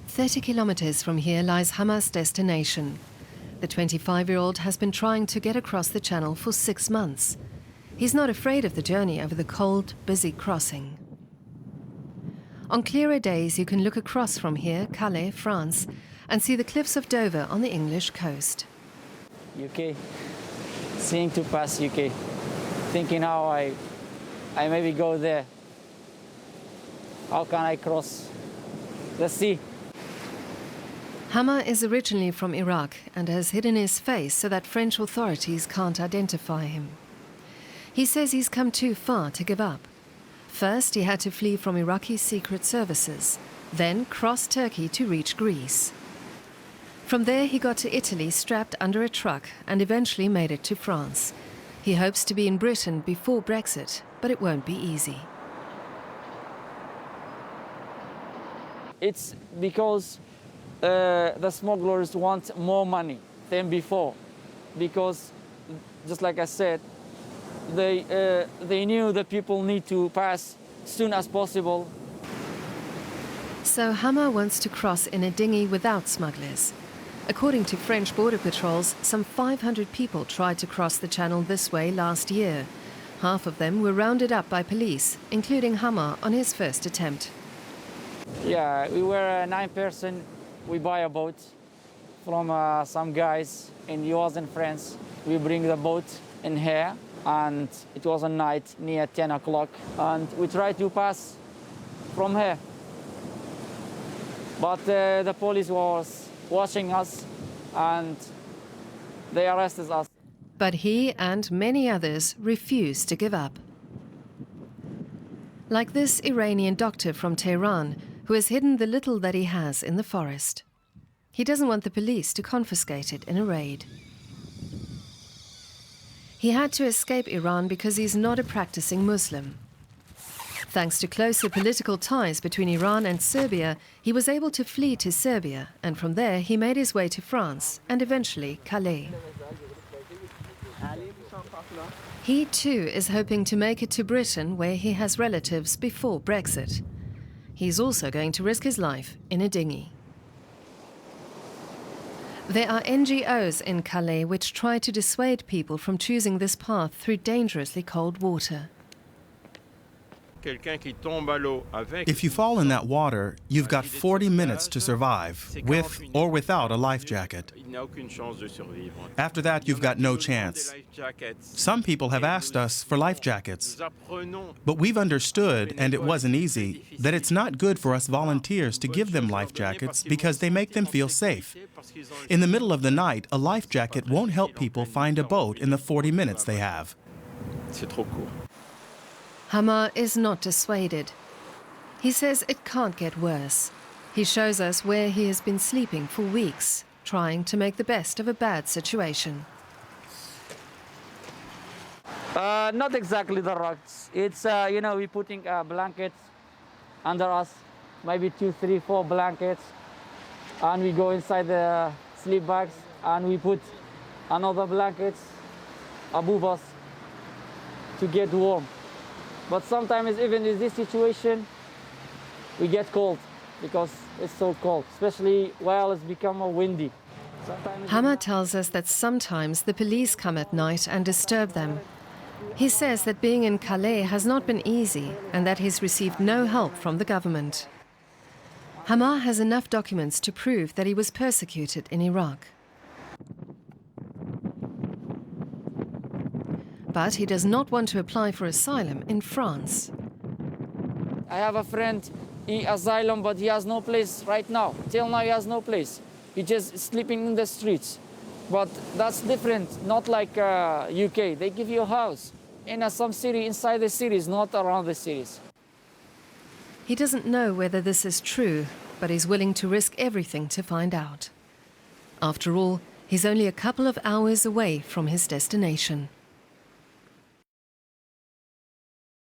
30 kilometers from here lies Hamma's destination. The 25-year-old has been trying to get across the channel for 6 months. He's not afraid of the journey over the cold, busy crossing. On clearer days, you can look across from here, Calais, France, and see the cliffs of Dover on the English coast. UK, seeing to pass UK, thinking how I maybe go there. How can I cross the sea? Hamma is originally from Iraq and has hidden his face so that French authorities can't identify him. He says he's come too far to give up. First, he had to flee from Iraqi secret services, then cross Turkey to reach Greece. From there, he got to Italy strapped under a truck and eventually made it to France. He hopes to be in Britain before Brexit, but it won't be easy. It's because the smugglers want more money than before, because, just like I said, they knew that people need to pass as soon as possible. So Hamma wants to cross in a dinghy without smugglers. According to French border patrols, some 500 people tried to cross the channel this way last year. Half of them were rounded up by police, including Hamma on his first attempt. Yeah, we were 9 persons. We buy a boat from some guys in US and France. We bring the boat in here, and it was a night near 10 o'clock, and we tried to pass from here. But the police was watching us, and they arrested us. But he and many others refuse to give up. Like this Iranian doctor from Tehran, who has hidden the little that he has in the forest. He doesn't want the police to confiscate it in a raid. He had to escape Iran because he's not a practicing Muslim. Thanks to closer political ties between Iran and Serbia, he was able to flee to Serbia, and from there he made his way to France and eventually Calais. He too is hoping to make it to Britain, where he has relatives, before Brexit. He's also going to risk his life in a dinghy. There are NGOs in Calais which try to dissuade people from choosing this path through dangerously cold water. If you fall in that water, you've got 40 minutes to survive, with or without a life jacket. After that, you've got no chance. Some people have asked us for life jackets, but we've understood, and it wasn't easy, that it's not good for us volunteers to give them life jackets because they make them feel safe. In the middle of the night, a life jacket won't help people find a boat in the 40 minutes they have. Hamma is not dissuaded. He says it can't get worse. He shows us where he has been sleeping for weeks, trying to make the best of a bad situation. Not exactly the rocks. It's, we're putting blankets under us, maybe 2, 3, 4 blankets, and we go inside the sleep bags and we put another blankets above us to get warm. But sometimes even in this situation, we get cold because it's so cold, especially while it's become windy. Hamma tells us that sometimes the police come at night and disturb them. He says that being in Calais has not been easy and that he's received no help from the government. Hamma has enough documents to prove that he was persecuted in Iraq. But he does not want to apply for asylum in France. I have a friend, he asylum, but he has no place right now. Till now he has no place. He's just sleeping in the streets. But that's different, not like UK. They give you a house in some city, inside the cities, not around the cities. He doesn't know whether this is true, but he's willing to risk everything to find out. After all, he's only a couple of hours away from his destination.